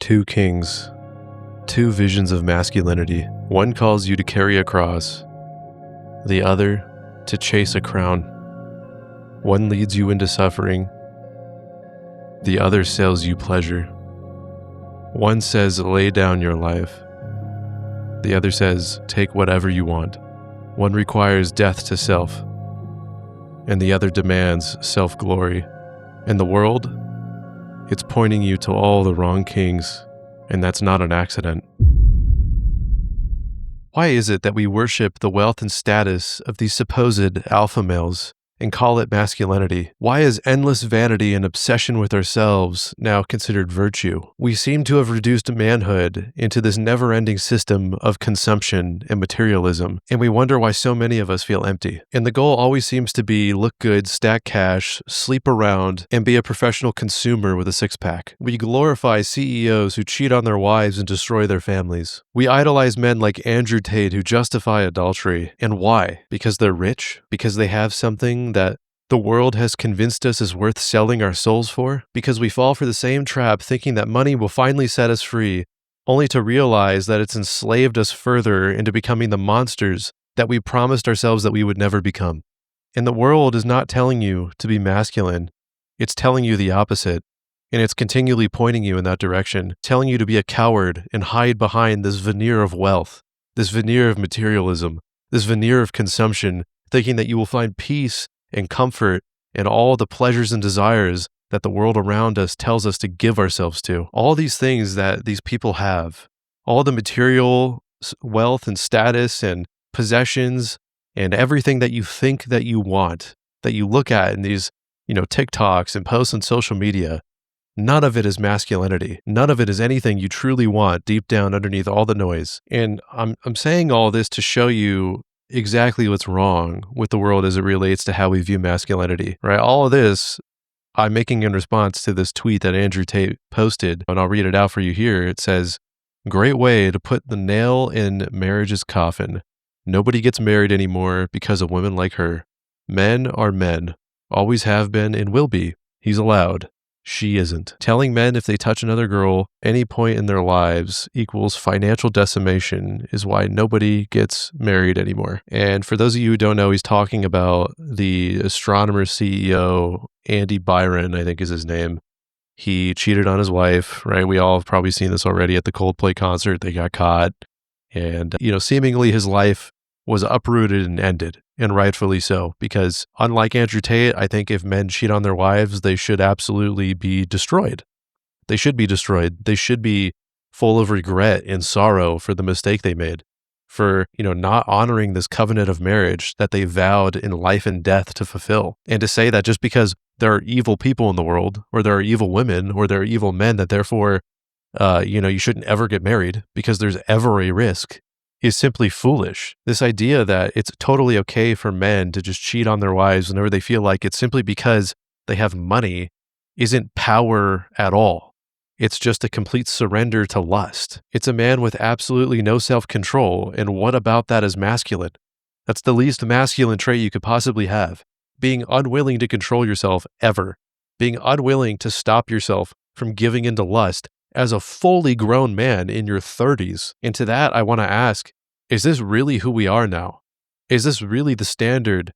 two kings, two visions of masculinity. One calls you to carry a cross, the other to chase a crown. One leads you into suffering, the other sells you pleasure. One says, lay down your life. The other says, take whatever you want. One requires death to self, and the other demands self-glory. And the world, it's pointing you to all the wrong kings, and that's not an accident. Why is it that we worship the wealth and status of these supposed alpha males and call it masculinity? Why is endless vanity and obsession with ourselves now considered virtue? We seem to have reduced manhood into this never-ending system of consumption and materialism, and we wonder why so many of us feel empty. And the goal always seems to be look good, stack cash, sleep around, and be a professional consumer with a six-pack. We glorify CEOs who cheat on their wives and destroy their families. We idolize men like Andrew Tate who justify adultery. And why? Because they're rich? Because they have something that the world has convinced us is worth selling our souls for? Because we fall for the same trap thinking that money will finally set us free, only to realize that it's enslaved us further into becoming the monsters that we promised ourselves that we would never become. And the world is not telling you to be masculine. It's telling you the opposite. And it's continually pointing you in that direction, telling you to be a coward and hide behind this veneer of wealth, this veneer of materialism, this veneer of consumption, thinking that you will find peace and comfort and all the pleasures and desires that the world around us tells us to give ourselves to. All these things that these people have, all the material wealth and status and possessions and everything that you think that you want, that you look at in these, TikToks and posts on social media, none of it is masculinity. None of it is anything you truly want deep down underneath all the noise. And I'm saying all this to show you exactly what's wrong with the world as it relates to how we view masculinity, right? All of this I'm making in response to this tweet that Andrew Tate posted, and I'll read it out for you here. It says, "Great way to put the nail in marriage's coffin. Nobody gets married anymore because of women like her. Men are men, always have been and will be. He's allowed. She isn't. Telling men if they touch another girl any point in their lives equals financial decimation is why nobody gets married anymore." And for those of you who don't know, he's talking about the astronomer CEO, Andy Byron, I think is his name. He cheated on his wife, right? We all have probably seen this already at the Coldplay concert. They got caught. And, seemingly his life was uprooted and ended, and rightfully so, because unlike Andrew Tate, I think if men cheat on their wives, they should absolutely be destroyed. They should be destroyed. They should be full of regret and sorrow for the mistake they made, for, not honoring this covenant of marriage that they vowed in life and death to fulfill. And to say that just because there are evil people in the world, or there are evil women, or there are evil men, that therefore, you shouldn't ever get married because there's ever a risk, is simply foolish. This idea that it's totally okay for men to just cheat on their wives whenever they feel like it's simply because they have money isn't power at all. It's just a complete surrender to lust. It's a man with absolutely no self-control, and what about that is masculine? That's the least masculine trait you could possibly have. Being unwilling to control yourself ever. Being unwilling to stop yourself from giving into lust as a fully grown man in your 30s. And to that, I want to ask, is this really who we are now? Is this really the standard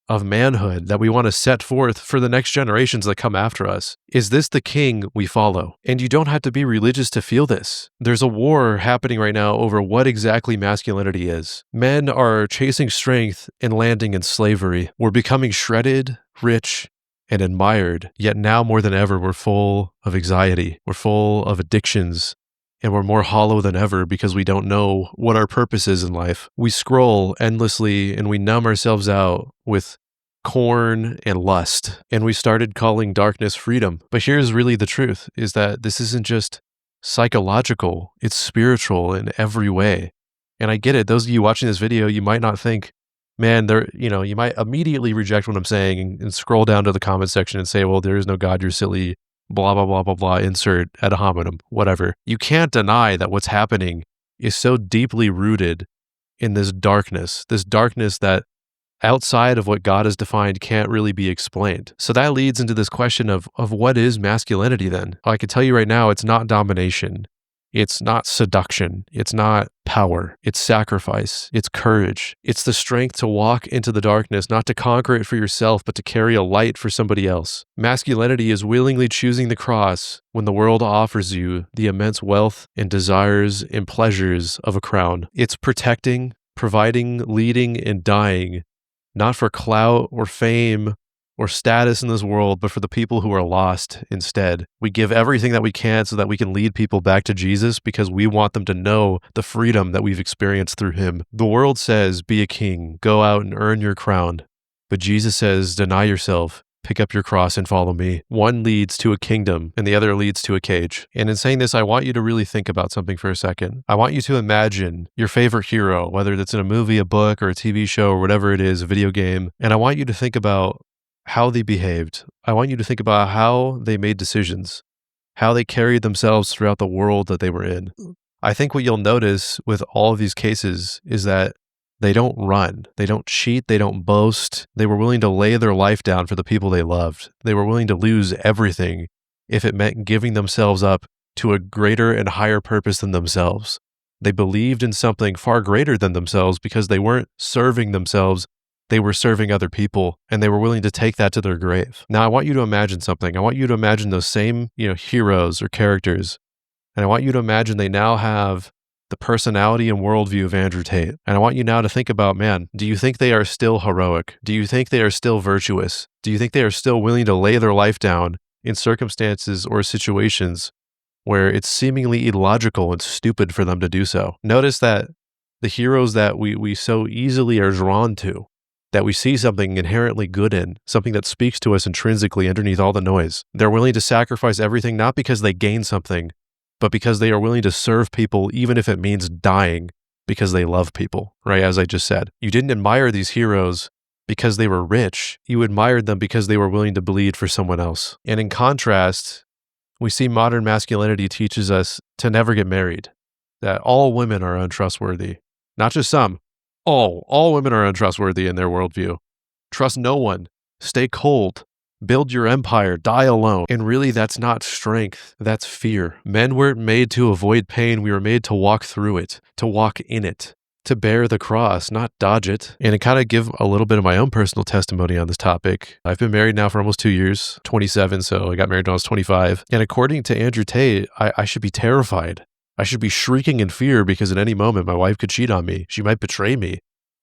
of manhood that we want to set forth for the next generations that come after us? Is this the king we follow? And you don't have to be religious to feel this. There's a war happening right now over what exactly masculinity is. Men are chasing strength and landing in slavery. We're becoming shredded, rich, and admired, yet now more than ever, we're full of anxiety, we're full of addictions, and we're more hollow than ever because we don't know what our purpose is in life. We scroll endlessly and we numb ourselves out with corn and lust, and we started calling darkness freedom. But here's really the truth, is that this isn't just psychological, it's spiritual in every way. And I get it, those of you watching this video, you might not think, man, you might immediately reject what I'm saying and scroll down to the comment section and say, well, there is no God, you're silly, blah, blah, blah, blah, blah, insert ad hominem, whatever. You can't deny that what's happening is so deeply rooted in this darkness that outside of what God has defined can't really be explained. So that leads into this question of what is masculinity then? I can tell you right now, it's not domination. It's not seduction. It's not power. It's sacrifice. It's courage. It's the strength to walk into the darkness, not to conquer it for yourself, but to carry a light for somebody else. Masculinity is willingly choosing the cross when the world offers you the immense wealth and desires and pleasures of a crown. It's protecting, providing, leading, and dying, not for clout or fame or status in this world, but for the people who are lost instead. We give everything that we can so that we can lead people back to Jesus because we want them to know the freedom that we've experienced through him. The world says, be a king, go out and earn your crown. But Jesus says, deny yourself, pick up your cross and follow me. One leads to a kingdom and the other leads to a cage. And in saying this, I want you to really think about something for a second. I want you to imagine your favorite hero, whether that's in a movie, a book, or a TV show, or whatever it is, a video game. And I want you to think about how they behaved. I want you to think about how they made decisions, how they carried themselves throughout the world that they were in. I think what you'll notice with all of these cases is that they don't run, they don't cheat, they don't boast. They were willing to lay their life down for the people they loved. They were willing to lose everything if it meant giving themselves up to a greater and higher purpose than themselves. They believed in something far greater than themselves because they weren't serving themselves. They were serving other people, and they were willing to take that to their grave. Now, I want you to imagine something. I want you to imagine those same, heroes or characters, and I want you to imagine they now have the personality and worldview of Andrew Tate. And I want you now to think about, man, do you think they are still heroic? Do you think they are still virtuous? Do you think they are still willing to lay their life down in circumstances or situations where it's seemingly illogical and stupid for them to do so? Notice that the heroes that we so easily are drawn to, that we see something inherently good in, something that speaks to us intrinsically underneath all the noise. They're willing to sacrifice everything, not because they gain something, but because they are willing to serve people, even if it means dying, because they love people, right? As I just said, you didn't admire these heroes because they were rich. You admired them because they were willing to bleed for someone else. And in contrast, we see modern masculinity teaches us to never get married, that all women are untrustworthy, not just some. All women are untrustworthy in their worldview. Trust no one. Stay cold. Build your empire. Die alone. And really, that's not strength. That's fear. Men weren't made to avoid pain. We were made to walk through it, to walk in it, to bear the cross, not dodge it. And to kind of give a little bit of my own personal testimony on this topic. I've been married now for almost 2 years, 27, so I got married when I was 25. And according to Andrew Tate, I should be terrified. I should be shrieking in fear because at any moment my wife could cheat on me. She might betray me.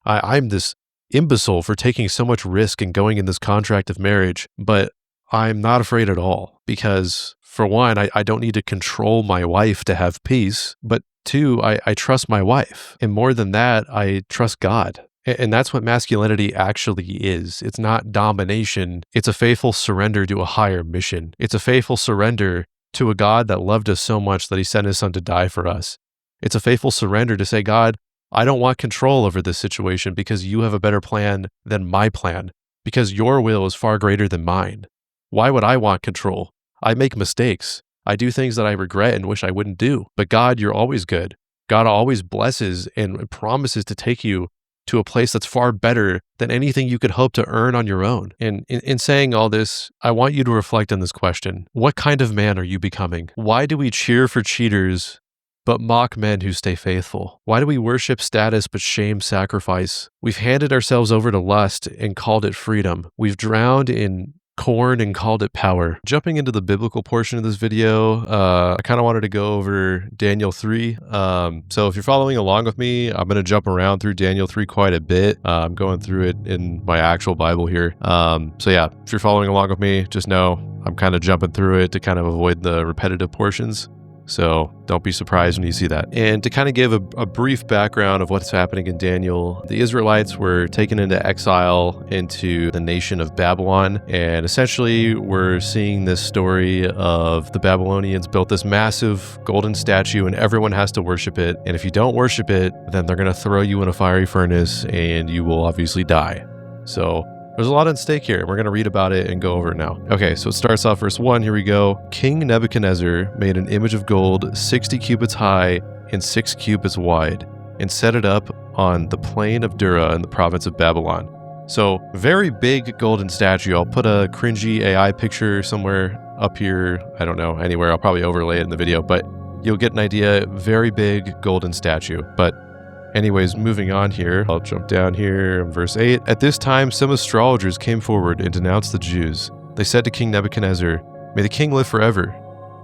I'm this imbecile for taking so much risk and going in this contract of marriage, but I'm not afraid at all because, for one, I don't need to control my wife to have peace, but two, I trust my wife. And more than that, I trust God. And that's what masculinity actually is. It's not domination. It's a faithful surrender to a higher mission. It's a faithful surrender to a God that loved us so much that he sent his son to die for us. It's a faithful surrender to say, God, I don't want control over this situation because you have a better plan than my plan, because your will is far greater than mine. Why would I want control? I make mistakes. I do things that I regret and wish I wouldn't do. But God, you're always good. God always blesses and promises to take you to a place that's far better than anything you could hope to earn on your own. And in saying all this, I want you to reflect on this question. What kind of man are you becoming? Why do we cheer for cheaters but mock men who stay faithful? Why do we worship status but shame sacrifice? We've handed ourselves over to lust and called it freedom. We've drowned in corn and called it power. Jumping into the biblical portion of this video, I kind of wanted to go over Daniel 3. So if you're following along with me, I'm going to jump around through Daniel 3 quite a bit. I'm going through it in my actual Bible here. So yeah, if you're following along with me, just know I'm kind of jumping through it to kind of avoid the repetitive portions. So don't be surprised when you see that. And to kind of give a brief background of what's happening in Daniel, the Israelites were taken into exile into the nation of Babylon. And essentially, we're seeing this story of the Babylonians built this massive golden statue and everyone has to worship it. And if you don't worship it, then they're going to throw you in a fiery furnace and you will obviously die. So there's a lot at stake here. We're going to read about it and go over it now. Okay, so it starts off verse 1. Here we go. King Nebuchadnezzar made an image of gold 60 cubits high and 6 cubits wide and set it up on the plain of Dura in the province of Babylon. So very big golden statue. I'll put a cringy AI picture somewhere up here. I don't know, anywhere. I'll probably overlay it in the video. But you'll get an idea. Very big golden statue. But anyways, moving on here, I'll jump down here, verse 8. At this time, some astrologers came forward and denounced the Jews. They said to King Nebuchadnezzar, "May the king live forever.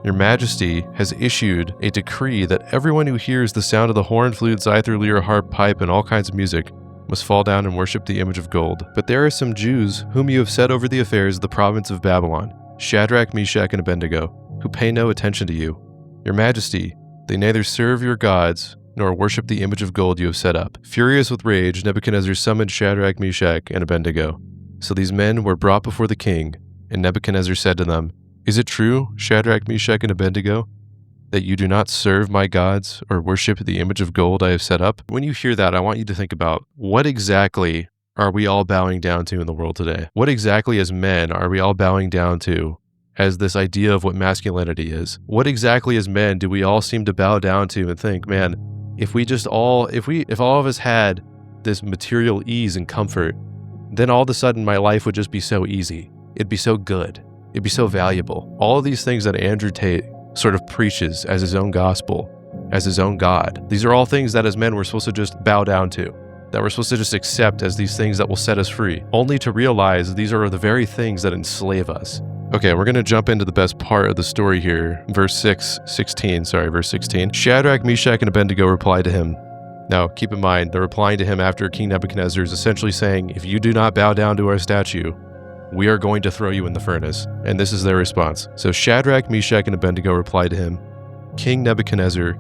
Your majesty has issued a decree that everyone who hears the sound of the horn, flute, zither, lyre, harp, pipe, and all kinds of music must fall down and worship the image of gold. But there are some Jews whom you have set over the affairs of the province of Babylon, Shadrach, Meshach, and Abednego, who pay no attention to you. Your majesty, they neither serve your gods nor worship the image of gold you have set up." Furious with rage, Nebuchadnezzar summoned Shadrach, Meshach, and Abednego. So these men were brought before the king, and Nebuchadnezzar said to them, "Is it true, Shadrach, Meshach, and Abednego, that you do not serve my gods or worship the image of gold I have set up?" When you hear that, I want you to think about, what exactly are we all bowing down to in the world today? What exactly as men are we all bowing down to as this idea of what masculinity is? What exactly as men do we all seem to bow down to and think, man, if all of us had this material ease and comfort, then all of a sudden my life would just be so easy. It'd be so good. It'd be so valuable. All of these things that Andrew Tate sort of preaches as his own gospel, as his own God. These are all things that as men we're supposed to just bow down to, that we're supposed to just accept as these things that will set us free, only to realize these are the very things that enslave us. Okay, we're going to jump into the best part of the story here. Verse 16. Shadrach, Meshach, and Abednego replied to him. Now, keep in mind, they're replying to him after King Nebuchadnezzar is essentially saying, if you do not bow down to our statue, we are going to throw you in the furnace. And this is their response. So Shadrach, Meshach, and Abednego replied to him, King Nebuchadnezzar,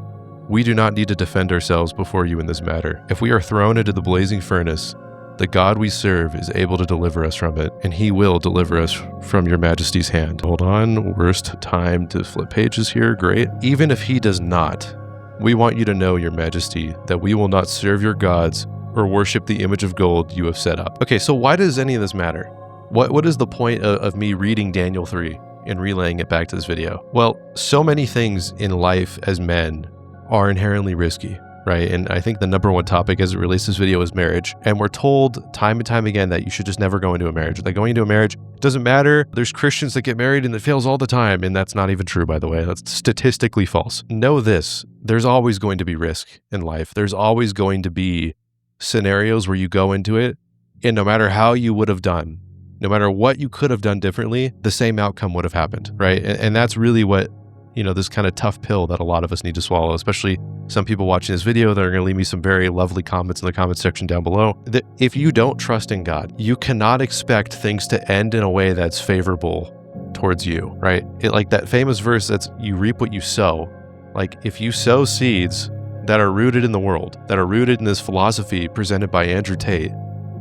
we do not need to defend ourselves before you in this matter. If we are thrown into the blazing furnace, the God we serve is able to deliver us from it, and he will deliver us from your majesty's hand. Hold on, worst time to flip pages here, great. Even if he does not, we want you to know, your majesty, that we will not serve your gods or worship the image of gold you have set up. Okay, so why does any of this matter? What is the point of me reading Daniel 3 and relaying it back to this video? Well, so many things in life as men are inherently risky, right? And I think the number one topic as it relates to this video is marriage. And we're told time and time again that you should just never go into a marriage. Like, going into a marriage doesn't matter. There's Christians that get married and it fails all the time. And that's not even true, by the way. That's statistically false. Know this, there's always going to be risk in life. There's always going to be scenarios where you go into it, and no matter how you would have done, no matter what you could have done differently, the same outcome would have happened, right? And that's really what, this kind of tough pill that a lot of us need to swallow, especially some people watching this video that are going to leave me some very lovely comments in the comment section down below. That if you don't trust in God, you cannot expect things to end in a way that's favorable towards you, right? Like that famous verse that's, you reap what you sow. Like, if you sow seeds that are rooted in the world, that are rooted in this philosophy presented by Andrew Tate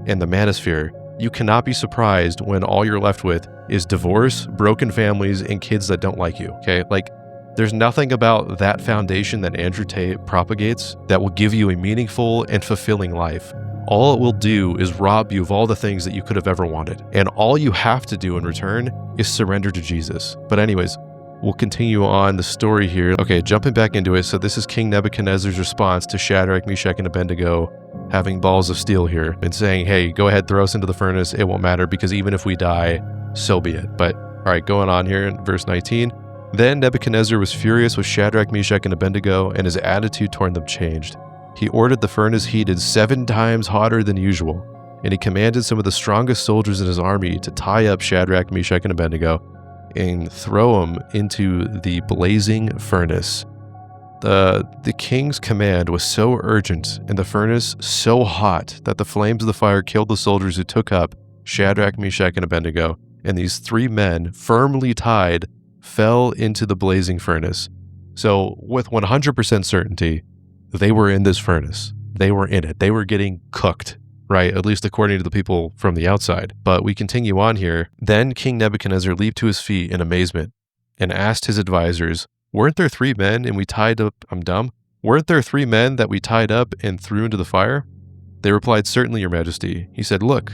and the manosphere, you cannot be surprised when all you're left with is divorce, broken families, and kids that don't like you, okay? Like, there's nothing about that foundation that Andrew Tate propagates that will give you a meaningful and fulfilling life. All it will do is rob you of all the things that you could have ever wanted. And all you have to do in return is surrender to Jesus. But anyways, we'll continue on the story here. Okay, jumping back into it. So this is King Nebuchadnezzar's response to Shadrach, Meshach, and Abednego having balls of steel here and saying, hey, go ahead, throw us into the furnace. It won't matter, because even if we die, so be it. But all right, going on here in verse 19. Then Nebuchadnezzar was furious with Shadrach, Meshach, and Abednego, and his attitude toward them changed. He ordered the furnace heated 7 times hotter than usual, and he commanded some of the strongest soldiers in his army to tie up Shadrach, Meshach, and Abednego and throw them into the blazing furnace. The king's command was so urgent and the furnace so hot that the flames of the fire killed the soldiers who took up Shadrach, Meshach, and Abednego, and these 3 men, firmly tied, fell into the blazing furnace. So with 100% certainty, they were in this furnace. They were in it. They were getting cooked, right? At least according to the people from the outside. But we continue on here. Then King Nebuchadnezzar leaped to his feet in amazement and asked his advisors, weren't there 3 men and we tied up, Weren't there 3 men that we tied up and threw into the fire? They replied, certainly, your majesty. He said, look,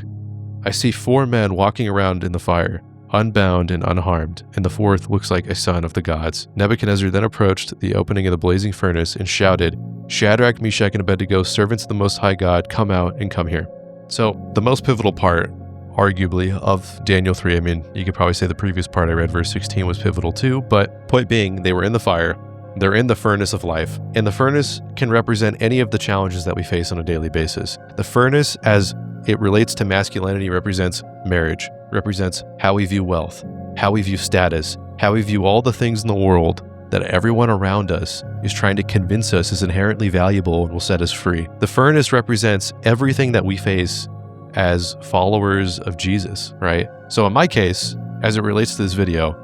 I see 4 men walking around in the fire, unbound and unharmed, and the 4th looks like a son of the gods. Nebuchadnezzar then approached the opening of the blazing furnace and shouted, Shadrach, Meshach, and Abednego, servants of the Most High God, come out and come here. So the most pivotal part, arguably, of Daniel 3, I mean, you could probably say the previous part I read, verse 16, was pivotal too, but point being, they were in the fire, They're in the furnace of life, and the furnace can represent any of the challenges that we face on a daily basis. The furnace, as it relates to masculinity, represents marriage, represents how we view wealth, how we view status, how we view all the things in the world that everyone around us is trying to convince us is inherently valuable and will set us free. The furnace represents everything that we face as followers of Jesus, right? So in my case, as it relates to this video,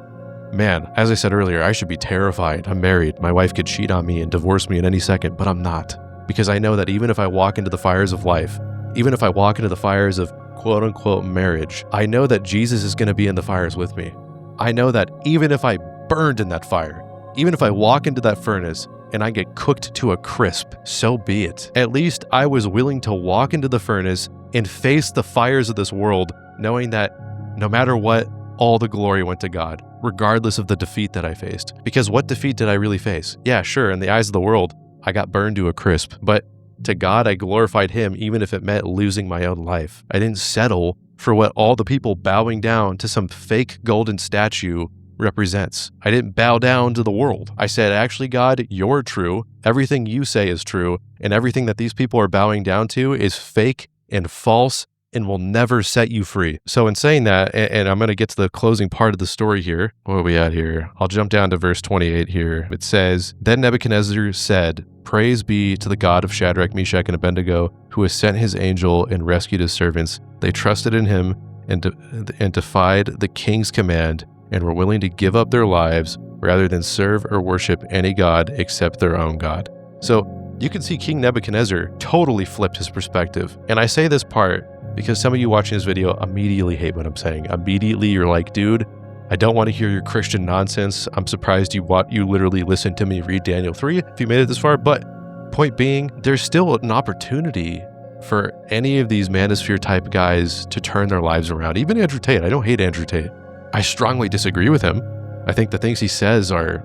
man, as I said earlier, I should be terrified. I'm married. My wife could cheat on me and divorce me in any second, but I'm not. Because I know that even if I walk into the fires of life, even if I walk into the fires of quote unquote marriage, I know that Jesus is going to be in the fires with me. I know that even if I burned in that fire, even if I walk into that furnace and I get cooked to a crisp, so be it. At least I was willing to walk into the furnace and face the fires of this world, knowing that no matter what, all the glory went to God, regardless of the defeat that I faced. Because what defeat did I really face? Yeah, sure, in the eyes of the world, I got burned to a crisp, but to God, I glorified him even if it meant losing my own life. I didn't settle for what all the people bowing down to some fake golden statue represents. I didn't bow down to the world. I said, actually, God, you're true. Everything you say is true, and everything that these people are bowing down to is fake and false and will never set you free. So in saying that, and I'm going to get to the closing part of the story here. What are we at here? I'll jump down to verse 28 here. It says, Then Nebuchadnezzar said, Praise be to the God of Shadrach, Meshach, and Abednego, who has sent his angel and rescued his servants. They trusted in him and defied the king's command and were willing to give up their lives rather than serve or worship any god except their own God. So you can see King Nebuchadnezzar totally flipped his perspective. And I say this part because some of you watching this video immediately hate what I'm saying. Immediately you're like, dude, I don't want to hear your Christian nonsense. I'm surprised you literally listened to me read Daniel 3 if you made it this far. But point being, there's still an opportunity for any of these manosphere type guys to turn their lives around. Even Andrew Tate. I don't hate Andrew Tate. I strongly disagree with him. I think the things he says are,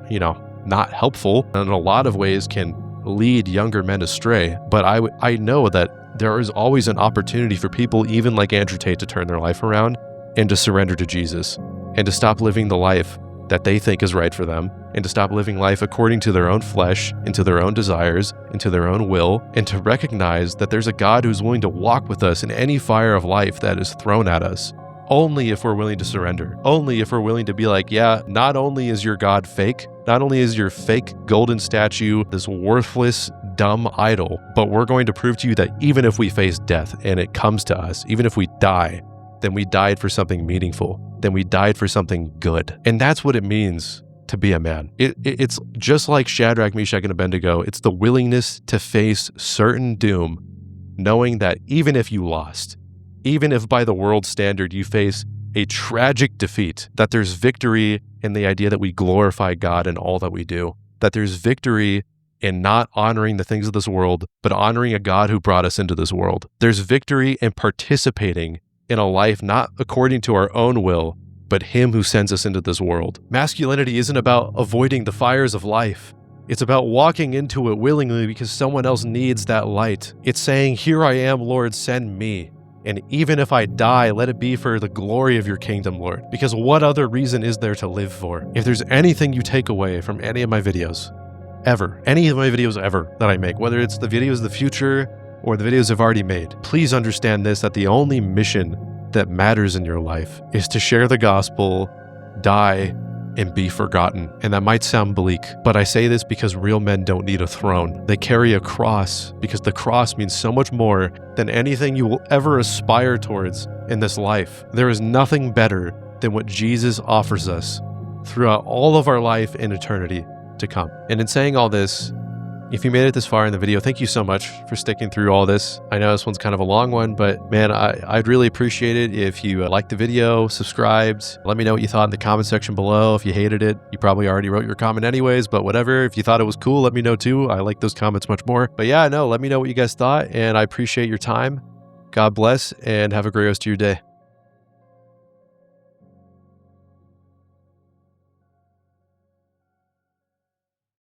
not helpful and in a lot of ways can lead younger men astray. But I know that there is always an opportunity for people even like Andrew Tate to turn their life around and to surrender to Jesus and to stop living the life that they think is right for them and to stop living life according to their own flesh and to their own desires and to their own will, and to recognize that there's a God who's willing to walk with us in any fire of life that is thrown at us. Only if we're willing to surrender. Only if we're willing to be like, yeah, not only is your God fake, not only is your fake golden statue this worthless, dumb idol, but we're going to prove to you that even if we face death and it comes to us, even if we die, then we died for something meaningful. Then we died for something good. And that's what it means to be a man. It's just like Shadrach, Meshach, and Abednego. It's the willingness to face certain doom, knowing that even if you lost, even if by the world's standard you face a tragic defeat, that there's victory in the idea that we glorify God in all that we do, that there's victory in not honoring the things of this world, but honoring a God who brought us into this world. There's victory in participating in a life not according to our own will, but him who sends us into this world. Masculinity isn't about avoiding the fires of life. It's about walking into it willingly because someone else needs that light. It's saying, here I am, Lord, send me. And even if I die, let it be for the glory of your kingdom, Lord. Because what other reason is there to live for? If there's anything you take away from any of my videos, ever, any of my videos ever that I make, whether it's the videos of the future or the videos I've already made, please understand this, that the only mission that matters in your life is to share the gospel, die, and be forgotten. And that might sound bleak, but I say this because real men don't need a throne. They carry a cross because the cross means so much more than anything you will ever aspire towards in this life. There is nothing better than what Jesus offers us throughout all of our life and eternity to come. And in saying all this, if you made it this far in the video, thank you so much for sticking through all this. I know this one's kind of a long one, but man, I'd really appreciate it if you liked the video, subscribed. Let me know what you thought in the comment section below. If you hated it, you probably already wrote your comment anyways, but whatever. If you thought it was cool, let me know too. I like those comments much more. But yeah, no, let me know what you guys thought, and I appreciate your time. God bless, and have a great rest of your day.